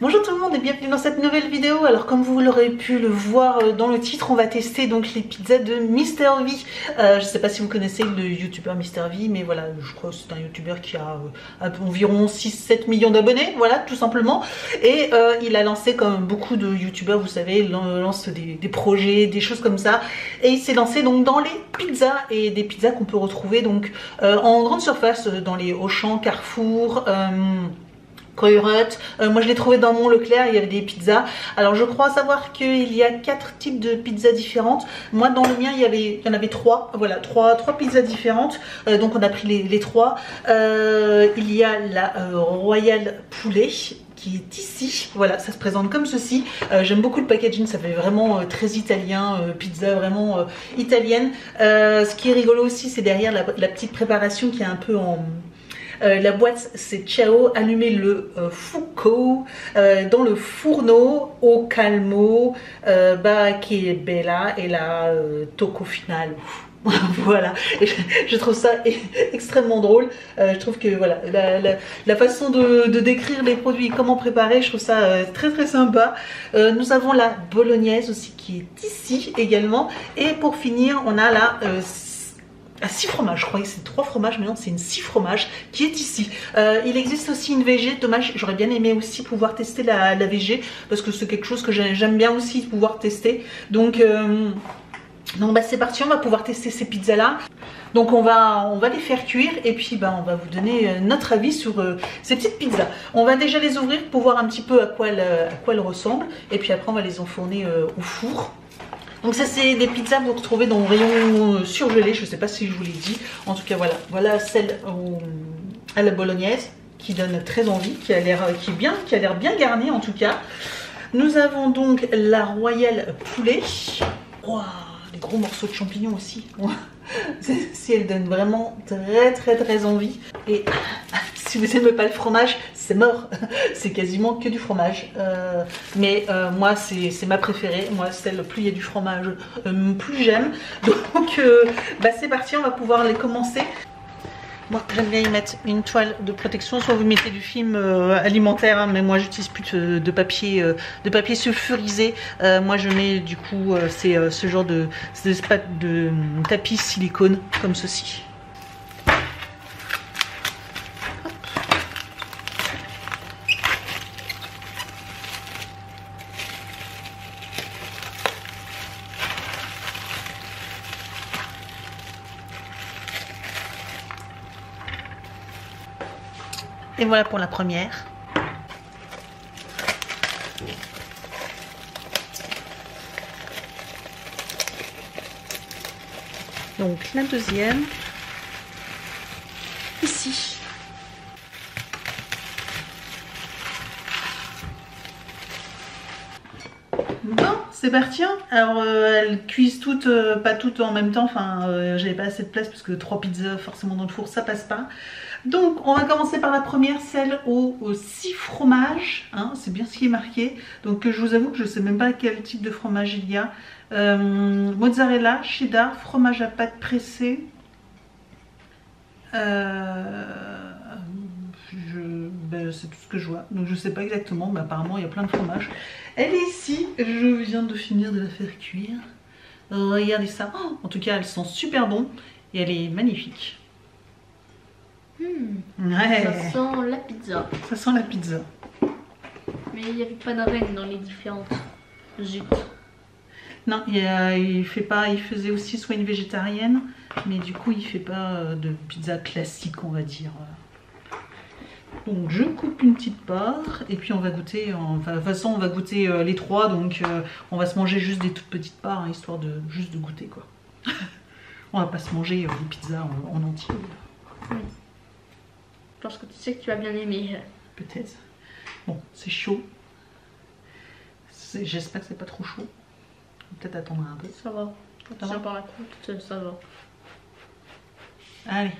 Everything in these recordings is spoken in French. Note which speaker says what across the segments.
Speaker 1: Bonjour tout le monde et bienvenue dans cette nouvelle vidéo. Alors comme vous l'aurez pu le voir dans le titre, on va tester donc les pizzas de Mister V. Je sais pas si vous connaissez le youtubeur Mister V, mais voilà, je crois que c'est un youtubeur qui a environ 6-7 millions d'abonnés, voilà, tout simplement. Et il a lancé, comme beaucoup de youtubeurs, vous savez, il lance des projets, des choses comme ça. Et il s'est lancé donc dans les pizzas, et des pizzas qu'on peut retrouver donc en grande surface dans les Auchan, Carrefour, moi je l'ai trouvé dans mon Leclerc, il y avait des pizzas. Alors je crois savoir qu'il y a 4 types de pizzas différentes. Moi dans le mien il y en avait 3. Voilà, 3 pizzas différentes. Donc on a pris les 3. Il y a la Royal Poulet qui est ici. Voilà, ça se présente comme ceci. J'aime beaucoup le packaging, ça fait vraiment très italien, pizza vraiment italienne. Ce qui est rigolo aussi, c'est derrière la petite préparation qui est un peu en... la boîte c'est ciao, allumer le fuoco dans le fourneau au calmo, che bella et la tocco finale. Voilà, et je trouve ça extrêmement drôle. Je trouve que voilà, la façon de décrire les produits, comment préparer, je trouve ça très sympa. Nous avons la bolognaise aussi qui est ici également. Et pour finir, on a la 6 fromages, je croyais que c'est 3 fromages, mais non, c'est une 6 fromages qui est ici. Il existe aussi une VG, dommage, j'aurais bien aimé aussi pouvoir tester la VG, parce que c'est quelque chose que j'aime bien aussi pouvoir tester. Donc c'est parti, on va pouvoir tester ces pizzas là. Donc on va les faire cuire et puis on va vous donner notre avis sur ces petites pizzas. On va déjà les ouvrir pour voir un petit peu à quoi elles ressemblent, et puis après on va les enfourner au four. Donc ça c'est des pizzas que vous retrouvez dans le rayon surgelé, je ne sais pas si je vous l'ai dit. En tout cas voilà celle à la bolognaise qui donne très envie, qui a l'air bien garnie en tout cas. Nous avons donc la Royal Poulet. Wow, les gros morceaux de champignons aussi. Si elle donne vraiment très envie. Et si vous n'aimez pas le fromage, c'est mort. C'est quasiment que du fromage. Moi, c'est ma préférée. Moi, celle, plus il y a du fromage, plus j'aime. Donc, c'est parti, on va pouvoir les commencer. Moi, j'aime bien y mettre une toile de protection. Soit vous mettez du film alimentaire, hein, mais moi, j'utilise plus de papier sulfurisé. Moi, je mets du coup, c'est ce genre de tapis silicone comme ceci. Et voilà pour la première. Donc la deuxième, ici. Bon, c'est parti. Alors elles cuisent toutes, pas toutes en même temps. Enfin, j'avais pas assez de place parce que 3 pizzas forcément dans le four, ça passe pas. Donc on va commencer par la première, celle aux 6 fromages, hein, c'est bien ce qui est marqué. Donc je vous avoue que je ne sais même pas quel type de fromage il y a. Mozzarella, cheddar, fromage à pâte pressée. C'est tout ce que je vois, donc je sais pas exactement, mais apparemment il y a plein de fromages. Elle est ici, je viens de finir de la faire cuire. Regardez ça, en tout cas elle sent super bon et elle est magnifique. Ouais.
Speaker 2: Ça sent la pizza.
Speaker 1: Ça sent la pizza.
Speaker 2: Mais il n'y avait pas de reine dans les différentes. Zut.
Speaker 1: Non, il faisait aussi soit une végétarienne, mais du coup il fait pas de pizza classique, on va dire. Donc je coupe une petite part et puis on va goûter, enfin de toute façon on va goûter les 3, donc on va se manger juste des toutes petites parts, hein, histoire de juste de goûter quoi. On va pas se manger les pizzas en entier.
Speaker 2: Oui. Parce que tu sais que tu vas bien aimer.
Speaker 1: Peut-être. Bon, c'est chaud. J'espère que c'est pas trop chaud. Peut-être attendre un peu.
Speaker 2: Ça va. Quand tu par la croûte, ça va.
Speaker 1: Allez.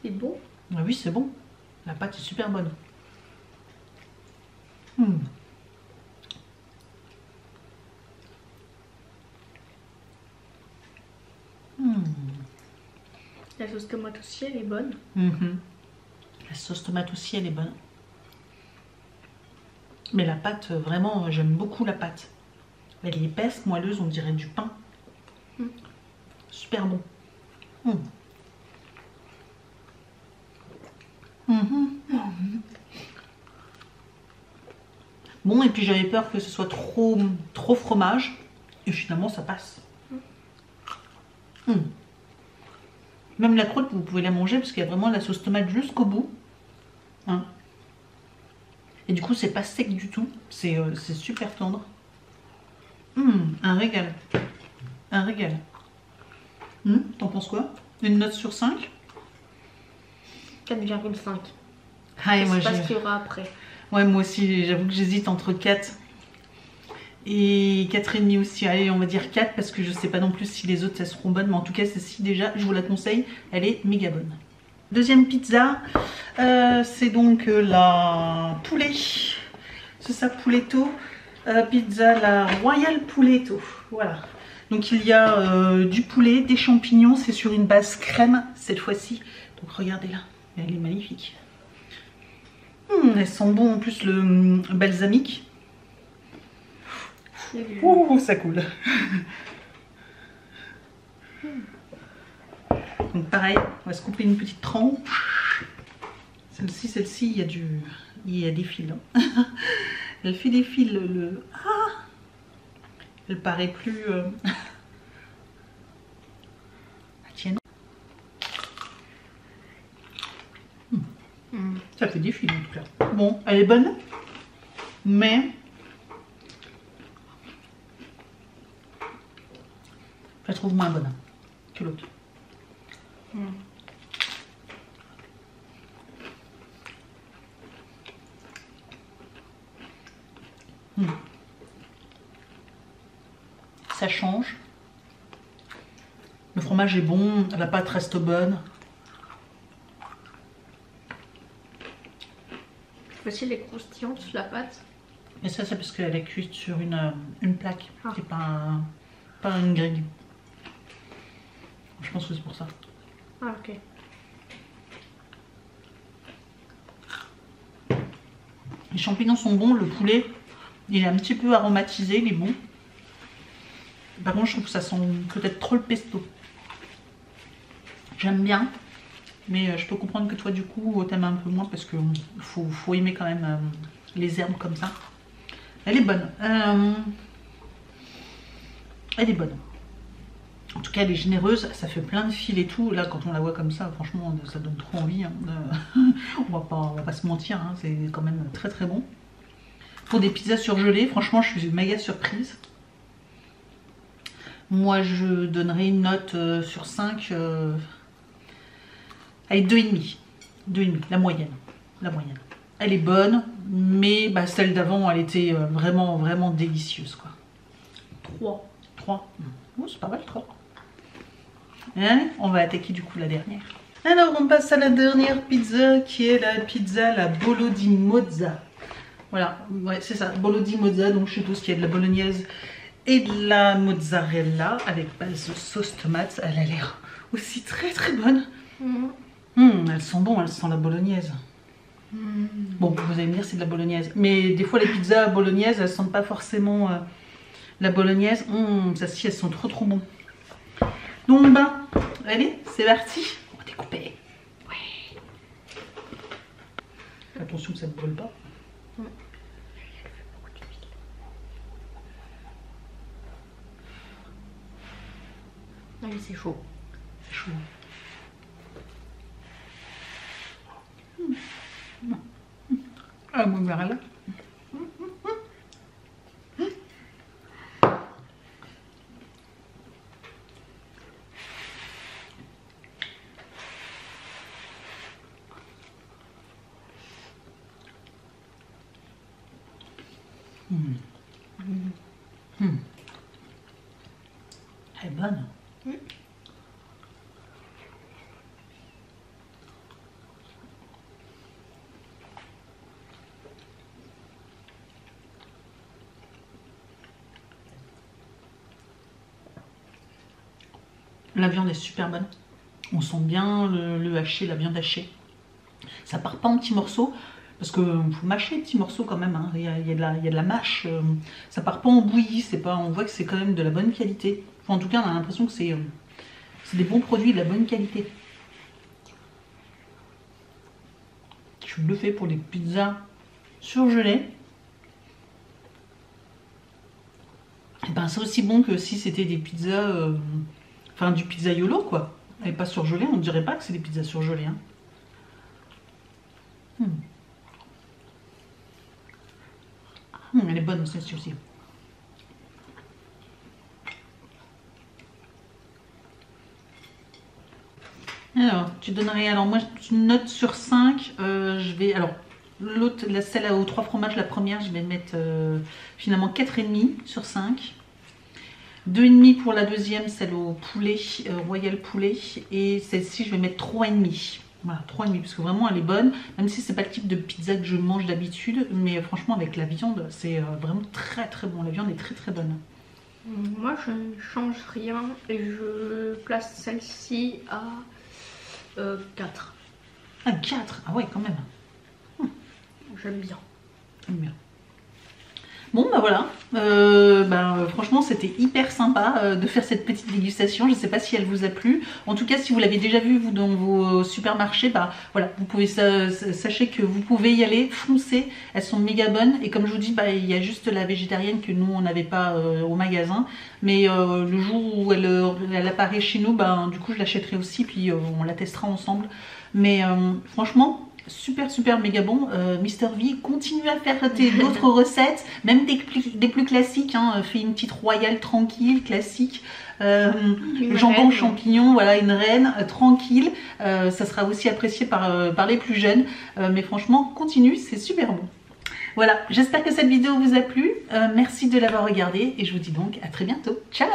Speaker 2: C'est bon.
Speaker 1: Ah oui, c'est bon. La pâte est super bonne. Mmh. Mmh.
Speaker 2: La sauce tomate aussi, elle est bonne.
Speaker 1: Mmh. La sauce tomate aussi, elle est bonne. Mais la pâte, vraiment, j'aime beaucoup la pâte. Elle est épaisse, moelleuse, on dirait du pain. Mmh. Super bon. Mmh. Mmh. Bon, et puis j'avais peur que ce soit trop fromage. Et finalement, ça passe. Mmh. Même la croûte, vous pouvez la manger parce qu'il y a vraiment la sauce tomate jusqu'au bout. Hein. Et du coup, c'est pas sec du tout. C'est super tendre. Un régal. Un régal. T'en penses quoi? Une note sur 5?
Speaker 2: 4,5.
Speaker 1: Ah, et
Speaker 2: Je
Speaker 1: moi,
Speaker 2: sais pas ce qu'il y aura après.
Speaker 1: Ouais, moi aussi, j'avoue que j'hésite entre 4 et 4,5 aussi. Allez, on va dire 4 parce que je sais pas non plus si les autres elles seront bonnes. Mais en tout cas, celle-ci déjà, je vous la conseille. Elle est méga bonne. Deuxième pizza, c'est donc la poulet. C'est ça, pouletto. Pizza, la Royal Pouletto. Voilà. Donc il y a du poulet, des champignons. C'est sur une base crème cette fois-ci. Donc regardez-la, elle est magnifique. Elle sent bon en plus le balsamique. Ouh, ça coule. Donc pareil, on va se couper une petite tranche. Celle-ci, il y a des fils. Hein. Elle fait des fils. Elle paraît plus. La tienne. Ça fait des fils en tout cas. Bon, elle est bonne, mais je la trouve moins bonne que l'autre. Ça change. Le fromage est bon, la pâte reste bonne.
Speaker 2: Voici les croustillantes, la pâte.
Speaker 1: Et ça, c'est parce qu'elle est cuite sur une plaque, et pas une grille. Je pense que c'est pour ça.
Speaker 2: Ah, ok.
Speaker 1: Les champignons sont bons, le poulet, il est un petit peu aromatisé, il est bon. Par contre, je trouve que ça sent peut-être trop le pesto. J'aime bien, mais je peux comprendre que toi, du coup, t'aimes un peu moins parce qu'il faut aimer quand même les herbes comme ça. Elle est bonne. Elle est bonne. En tout cas, elle est généreuse, ça fait plein de fils et tout. Là, quand on la voit comme ça, franchement, ça donne trop envie. Hein. On va pas se mentir, hein. C'est quand même très très bon. Pour des pizzas surgelées, franchement, je suis méga surprise. Moi, je donnerais une note sur 5. Allez, 2,5. 2,5, la moyenne. La moyenne. Elle est bonne, mais bah, celle d'avant, elle était vraiment, vraiment délicieuse, quoi.
Speaker 2: 3.
Speaker 1: 3. Oh, c'est pas mal, 3. Allez, on va attaquer du coup la dernière. Alors, on passe à la dernière pizza, qui est la pizza, la Bolo di Mozza. Voilà, ouais, c'est ça, Bolo di Mozza, donc je suppose qu'il y a de la bolognaise et de la mozzarella avec base de sauce tomate. Elle a l'air aussi très très bonne. Elle sent bon, elle sent la bolognaise. Bon, vous allez me dire c'est de la bolognaise, mais des fois les pizzas bolognaises, elles sentent pas forcément la bolognaise. Ça si, elles sont trop trop bon. Donc ben, allez, c'est parti. On va découper. Ouais. Attention que ça ne brûle pas.
Speaker 2: Allez, c'est chaud.
Speaker 1: C'est chaud. Ah, mozzarella. Elle est bonne. La viande est super bonne. On sent bien le haché, la viande hachée. Ça part pas en petits morceaux. Parce que faut mâcher les petits morceaux quand même. Hein. Il y a de la mâche. Ça part pas en bouillie. On voit que c'est quand même de la bonne qualité. Enfin, en tout cas, on a l'impression que c'est des bons produits de la bonne qualité. Je suis bluffée pour les pizzas surgelées. Et ben, c'est aussi bon que si c'était des pizzas, enfin du pizzaiolo quoi, et pas surgelé. On ne dirait pas que c'est des pizzas surgelées. Hein. Elle est bonne celle-ci aussi. Alors, tu donnerais, alors moi une note sur 5, je vais, alors l'autre, celle aux 3 fromages, la première, je vais mettre finalement 4,5 sur 5. 2,5 pour la deuxième, celle au poulet, royal poulet, et celle-ci je vais mettre 3,5. Voilà, 3,5 parce que vraiment elle est bonne, même si c'est pas le type de pizza que je mange d'habitude, mais franchement avec la viande, c'est vraiment très très bon, la viande est très très bonne.
Speaker 2: Moi je ne change rien et je place celle-ci à 4.
Speaker 1: Ah 4, ah ouais quand même.
Speaker 2: J'aime bien.
Speaker 1: J'aime bien. Bon bah voilà, franchement c'était hyper sympa de faire cette petite dégustation, je ne sais pas si elle vous a plu. En tout cas si vous l'avez déjà vu vous dans vos supermarchés, bah voilà, vous pouvez sachez que vous pouvez y aller, foncer, elles sont méga bonnes. Et comme je vous dis, bah, il y a juste la végétarienne que nous on n'avait pas au magasin. Mais le jour où elle apparaît chez nous, bah, du coup je l'achèterai aussi, puis on la testera ensemble. Mais franchement, super méga bon. Mister V, continue à faire d'autres recettes, même des plus classiques, hein. Fais une petite royale tranquille, classique, jambon, champignon, voilà, une reine tranquille, ça sera aussi apprécié par les plus jeunes, mais franchement continue, c'est super bon. Voilà, j'espère que cette vidéo vous a plu, merci de l'avoir regardée et je vous dis donc à très bientôt. Ciao.